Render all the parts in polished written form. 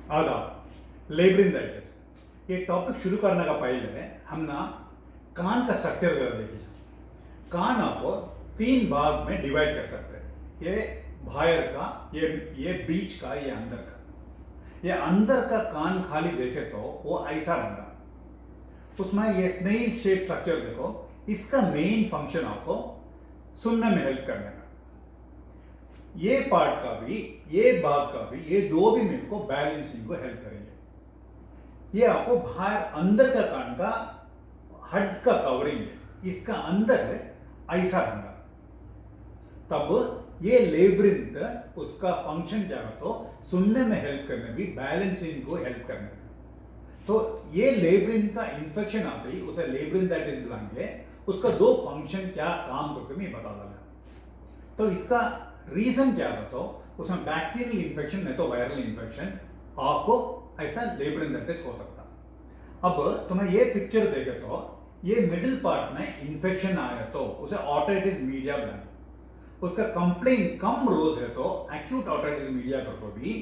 आदाब। लेब्रिंदाइटिस ये टॉपिक शुरू करने का पहले हम ना कान का स्ट्रक्चर जरा देखिए। कान आपको तीन भाग में डिवाइड कर सकते हैं। ये बाहर का, ये बीच का, ये अंदर का। ये अंदर का कान खाली देखे तो वो ऐसा रहता, उसमें ये स्नेल शेप स्ट्रक्चर देखो। इसका मेन फंक्शन आपको सुनने में हेल्प करने का। ये पार्ट का भी, ये भाग का भी, ये दो भी मिलकर बैलेंसिंग को हेल्प करेंगे। ये आपको बाहर अंदर का कान का हड का कवरिंग है, इसका अंदर ऐसा रहता। तब ये लेब्रिंथ उसका फंक्शन क्या है तो सुनने में हेल्प करने भी, बैलेंसिंग को हेल्प करने का। तो ये लेब्रिंथ का इंफेक्शन आते ही उसे लेब्रिंथाइटिस बुलाएंगे। उसका दो फंक्शन क्या काम करके मैं बता दूंगा। तो इसका रीजन क्या है तो उसमें बैक्टीरियल इंफेक्शन नहीं तो वायरल इंफेक्शन आपको ऐसा लेब्रिंथाइटिस हो सकता। अब तुम्हें ये पिक्चर देखे तो ये मिडिल पार्ट में इंफेक्शन आया तो उसे ऑटिटिस मीडिया बुलाएंगे। उसका कंप्लेन कम रोज है तो एक्यूट ऑटिटिस मीडिया को भी,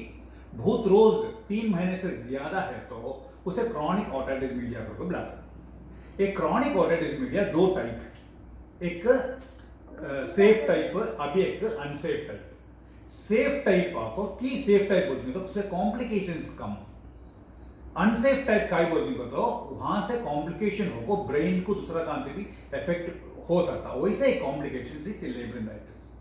बहुत रोज 3 महीने से ज्यादा है तो उसे क्रॉनिक ऑटिटिस मीडिया को बुलाते हैं। एक क्रॉनिक ऑटिटिस मीडिया दो टाइप है, एक सेफ टाइप, अभी एक अनसेफ टाइप। सेफ टाइप आपको की सेफ टाइप बोलते हैं तो उससे कॉम्प्लिकेशंस कम। अनसेफ टाइप का बोलते हैं तो वहां से कॉम्प्लिकेशन हो, ब्रेन को दूसरा काम पे भी इफेक्ट हो सकता, वैसे ही कॉम्प्लिकेशन से लेब्रिंथाइटिस।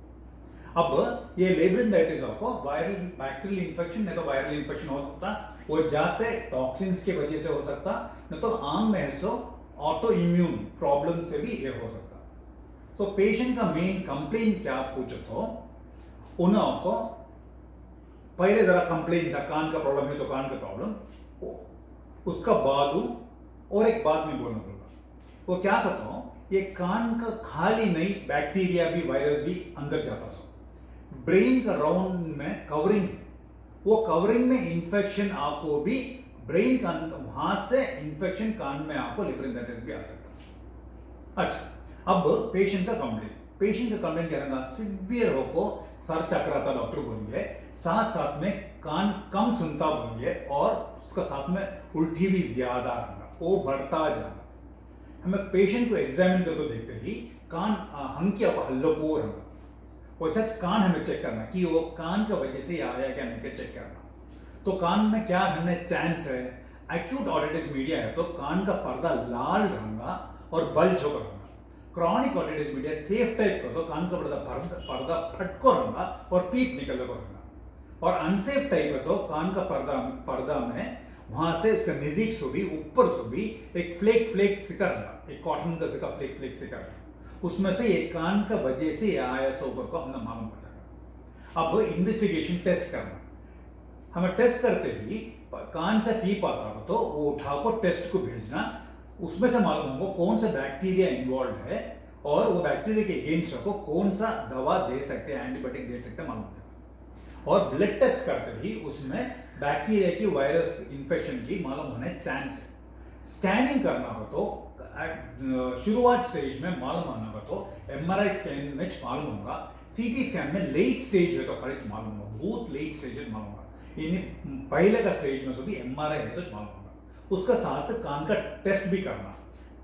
अब ये लेब्रिंथाइटिस आपको वायरल बैक्टीरियल इंफेक्शन नहीं तो वायरल इंफेक्शन हो सकता, वो जाते टॉक्सिन्स की वजह से हो सकता, नहीं तो आम में सो ऑटो इम्यून प्रॉब्लम से भी ये हो सकता। तो पेशेंट का मेन कंप्लेन क्या पूछो तो उन्हें आपको पहले जरा कंप्लेन था कान का प्रॉब्लम है तो कान का प्रॉब्लम, उसका बाद और एक बात मैं बोलना पड़ेगा। वो क्या कहता हूं, ये कान का खाली नहीं, बैक्टीरिया भी वायरस भी अंदर जाता सो ब्रेन का राउंड में कवरिंग, वो कवरिंग में इंफेक्शन आपको भी ब्रेन का वहां से इंफेक्शन कान में आपको लेब्रिंथाइटिस भी आ सकता। अच्छा, अब पेशेंट का कंप्लेंट क्या रहना, सिवियर होको सर चकराता डॉक्टर बोलेंगे, साथ साथ में कान कम सुनता बोलेंगे और उसका साथ में उल्टी भी ज्यादा रहना, वो बढ़ता जाना। हमें पेशेंट को एग्जामिन करके देखते ही कान हंकी आप हल्लो को रहना, वैसा कान हमें चेक करना कि वो कान का वजह से आया क्या नहीं क्या चेक करना। तो कान में क्या रहने चांस है, एक्यूट ऑटिटिस मीडिया है तो कान का पर्दा लाल रहूंगा और बल्ज होकर रहूंगा। क्रॉनिक ऑटिटिस मीडिया सेफ टाइप का तो कान का पर्दा फटको रहूंगा और पीप निकल को रहूंगा। और अनसेफ टाइप है तो कान का पर्दा में वहां से उसका नजदीक से भी ऊपर से भी एक फ्लेक सिका रहना, एक कॉटन का सिका फ्लेक सिका रहना, उसमें से एक कान का वजह से आया सोबर को हमने मालूम पड़ जाएगा। अब इन्वेस्टिगेशन टेस्ट करना, हमें टेस्ट करते ही कान से पीप आता हो तो वो उठा को टेस्ट को भेजना, उसमें से मालूम होगा कौन सा बैक्टीरिया इन्वॉल्व है और वो बैक्टीरिया के अगेंस्ट को कौन सा दवा दे सकते हैं, एंटीबायोटिक दे सकते हैं मालूम है। और ब्लड टेस्ट करते ही उसमें बैक्टीरिया की वायरस इंफेक्शन की मालूम होने चांस है। स्कैनिंग करना हो तो शुरुआत स्टेज में मालूम आना हो तो एमआरआई स्कैन में मालूम होगा, सीटी स्कैन में लेट स्टेज है तो खरीद मालूम होगा, बहुत लेट स्टेज है मालूम होगा। इन पहले का स्टेज में भी एमआरआई है तो मालूम होगा। उसका साथ कान का टेस्ट भी करना,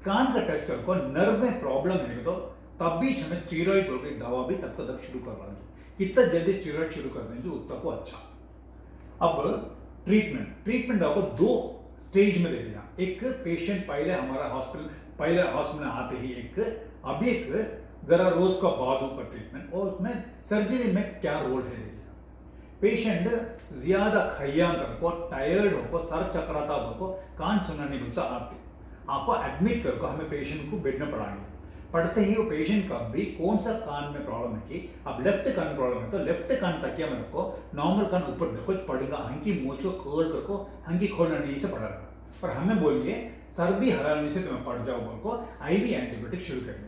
कान का टेस्ट करको नर्व में प्रॉब्लम है तो तब भी हमें स्टीरॉइड दवा भी तब का तब शुरू करवाएंगे, कितना जल्दी स्टीरॉइड शुरू कर देंगे उतना को अच्छा। अब ट्रीटमेंट आपको दो स्टेज में देखेगा। एक पेशेंट पहले हॉस्पिटल आते ही अभी एक जरा रोज का बाद का ट्रीटमेंट और उसमें सर्जरी में क्या रोल है देखिएगा। पेशेंट ज्यादा खैया को टायर्ड हो, सर चकराता हो, कान सुनना नहीं बोल आते आपको एडमिट करको हमें पेशेंट को बेड में पड़ाएंगे। पढ़ते ही वो पेशेंट का भी कौन सा कान में प्रॉब्लम है कि अब लेफ्ट कान प्रॉब्लम है तो लेफ्ट कान तकिया में रखो, नॉर्मल कान ऊपर देखो पड़ेगा, हंकी मोच को कर्ल करको, हंकी खोलना नहीं से पड़ेगा। और हमें बोलिए सर भी हराने से तुम्हें पड़ जाओ बोल को आईवी एंटीबायोटिक शुरू करेंगे।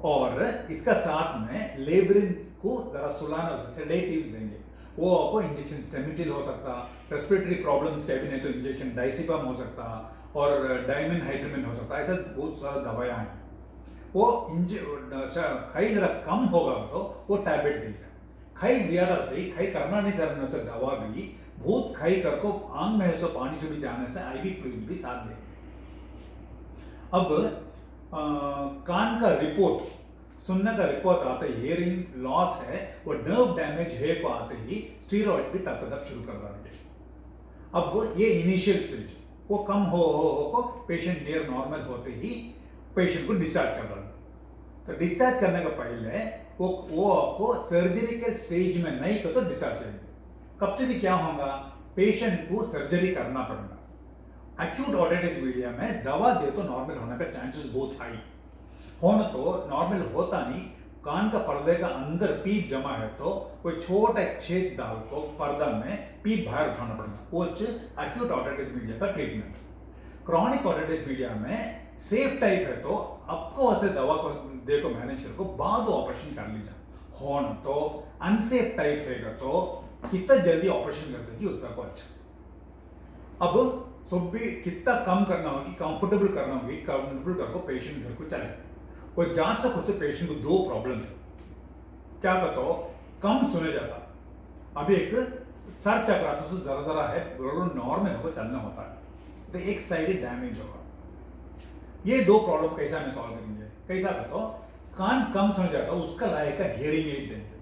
और इसका साथ में लेब्रिन को जरा सुलाना सेडेटिव्स देंगे, वो आपको इंजेक्शन स्टेमिटिल हो सकता, रेस्पिरेटरी प्रॉब्लम्स के भी नहीं तो इंजेक्शन डाइसिपाम हो सकता और डायमन हाइड्रोमिन हो सकता, ऐसा बहुत सारा दवाइयाँ हैं। वो खाई जरा कम होगा तो वो टैबलेट दीजिए, खाई ज्यादा थी खाई करना नहीं सर से दवा भी बहुत खाई कर को आंग में सो पानी से भी जाने से आईवी फ्लूइड भी साथ दे। अब कान का रिपोर्ट, सुनने का रिपोर्ट आते ही हियरिंग लॉस है, वो नर्व डैमेज है को आते ही स्टीरॉइड भी तक शुरू कर रहा है। अब ये इनिशियल स्टेज वो कम हो को पेशेंट नियर नॉर्मल होते ही पेशेंट को डिस्चार्ज कर रहा है। तो डिस्चार्ज करने का पहले वो आपको सर्जरिकल स्टेज में नहीं कर तो डिस्चार्ज करेंगे। कब तक भी क्या होगा, पेशेंट को सर्जरी करना पड़ेगा। एक्यूट ऑटिटिस मीडिया में दवा दे तो नॉर्मल होने का चांसेस बहुत हाई होना, तो नॉर्मल होता नहीं। कान का पर्दे का अंदर पीप जमा है तो कोई छोटा छेद डाल को पर्दा में पीप बाहर उठाना पड़ेगा। वो एक्यूट ऑटिटिस मीडिया का ट्रीटमेंट। क्रॉनिक ऑटिटिस मीडिया में सेफ टाइप है तो आपको वैसे दवा को दे को मैनेज कर को बाद ऑपरेशन कर लीजिए। होना तो अनसेफ टाइप है तो कितना जल्दी ऑपरेशन कर देगी उतना को अच्छा। अब सब भी कितना कम करना होगी, कंफर्टेबल करना होगी, कंफर्टेबल करको पेशेंट घर को चले। और जांच से खुद पेशेंट को दो प्रॉब्लम है। क्या कहते हो, कम सुने जाता, अभी एक सर चक्रा तो जरा जरा है, नॉर्मल को चलना होता है तो एक साइड डैमेज होगा। ये दो प्रॉब्लम कैसा हमें सॉल्व करेंगे, कैसा कहते हो, कान कम सुने जाता उसका लायक का हियरिंग एड देंगे।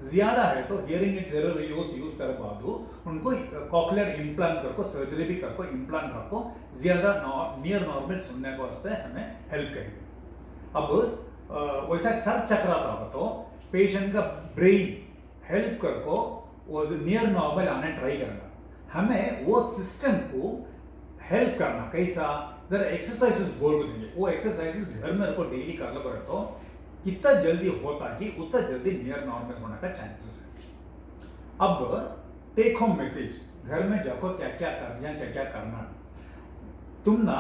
ज्यादा है तो हियरिंग एड जरूर यूज कर बाद उनको कॉक्लियर इम्प्लांट करको सर्जरी भी करको इम्प्लांट करको ज्यादा नियर नॉर्मल सुनने को वास्ते हमें हेल्प करेंगे। अब वैसा सर चक्रा था तो पेशेंट का ब्रेन हेल्प करको वो नियर नॉर्मल आने ट्राई करना। हमें वो सिस्टम को हेल्प करना कैसा, जरा एक्सरसाइजेस बोल को देंगे। वो एक्सरसाइजेस घर में रखो, डेली कर लो करे तो कितना जल्दी होता कि उतना जल्दी नियर नॉर्मल होने का चांसेस है। अब टेक होम मैसेज, घर में जाको क्या क्या करना, क्या क्या करना। तुम ना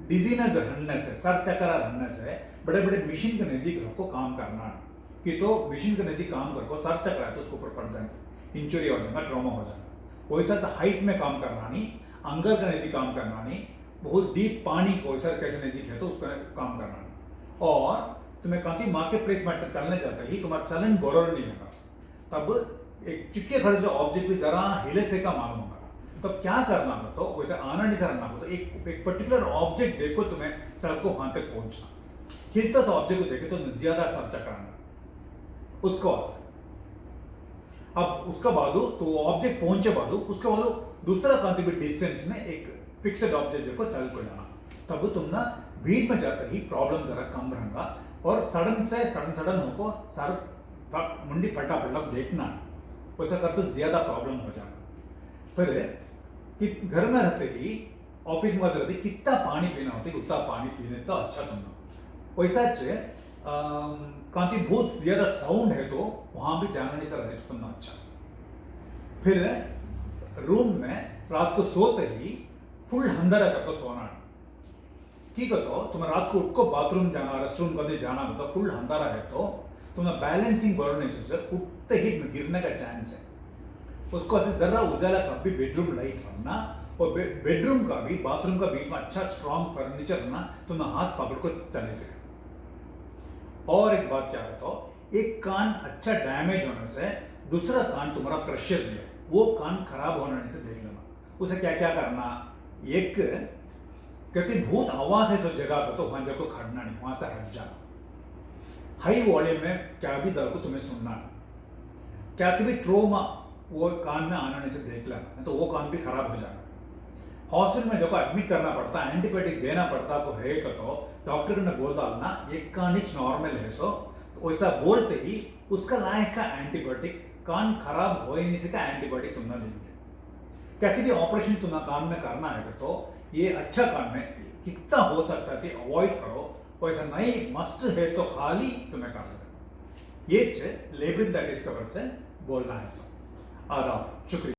डिजीनेस रहने से, सर चक्कर रहने से बड़े बड़े मशीन के नजीक रखो काम करना कि तो मशीन के नजीक काम करो, सर चक्कर है तो उसके ऊपर पड़ जाएंगे, इंजुरी हो जाएगा, ट्रॉमा हो जाएगा। वैसा तो हाइट में काम करना नहीं, अंगर के नजीक काम करना नहीं, बहुत डीप पानी को सर कैसे नजीक है तो उसका काम करना नहीं। और तुम्हें कहीं मार्केट प्लेस में चलने जाता ही तुम्हारा चलन बरोबर नहीं होगा, तब एक चिक्के खड़े से ऑब्जेक्ट भी जरा हिले से का मालूम होगा। तब क्या करना था तो वैसे आना नहीं सरना तो एक पर्टिकुलर ऑब्जेक्ट देखो, तुम्हें चल को वहां तक पहुंचना, हिलता सा ऑब्जेक्ट को देखे तो ज्यादा सर चकराना उसको वास्ते। अब उसका बाद तो ऑब्जेक्ट पहुंचे बाद उसके बाद दूसरा कांति भी डिस्टेंस में एक फिक्स्ड ऑब्जेक्ट देखो चल को जाना, तब तुम ना भीड़ में जाते ही प्रॉब्लम जरा कम रहेगा। और सडन से सडन होको सर मुंडी पलटा पलटा देखना, वैसा कर तो ज्यादा प्रॉब्लम हो जाएगा। फिर कि घर में रहते ही ऑफिस में रहते कितना पानी पीना होता है उतना पानी पीने तो अच्छा तुम। वैसा कांति बहुत ज्यादा साउंड है तो वहां भी जाना नहीं सर तो तुम अच्छा। फिर रूम में रात को सोते ही फुल अंधेरा करके सोना, ठीक है। तो तुम रात को उठको बाथरूम जाना, रेस्टरूम कभी जाना हो तो फुल अंधेरा है तो तुम्हें बैलेंसिंग बढ़ नहीं चाहिए, उठते ही गिरने का चांस है। उसको ऐसे जरा उजाला का भी बेडरूम लाइट रखना, और बेडरूम का भी बाथरूम का बीच में अच्छा स्ट्रॉन्ग फर्नीचर रखना, तुम्हें हाथ पकड़ को चले से। और एक बात क्या है तो एक कान अच्छा डैमेज होने से दूसरा कान तुम्हारा प्रेशियस है, वो कान खराब होने से देख लेना। उसे क्या क्या करना, एक कहते बहुत आवाज है जगह पर तो वहां जाकर खड़ना नहीं, वहां से हट जाना। हाई वॉल्यूम में क्या भी दर को तुम्हें सुनना, क्या भी ट्रोमा वो कान में आने से देख लेना, तो वो कान भी खराब हो जाना। हॉस्पिटल में जो एडमिट करना पड़ता है, एंटीबायोटिक देना पड़ता को है तो डॉक्टर ने बोल डालना एक कान नॉर्मल है सो, तो वैसा बोलते ही उसका लायक का एंटीबायोटिक, कान खराब हो ही नहीं सका एंटीबायोटिक तुम ना देंगे। क्या कि ऑपरेशन तुम्हें कान में करना है तो ये अच्छा कान में कितना हो सकता है कि अवॉइड करो, वैसा नहीं मस्ट है तो खाली तुम्हें कर लो। ये लेब्रिन दैट डिस्कवर से बोलना है। आदाब, शुक्रिया।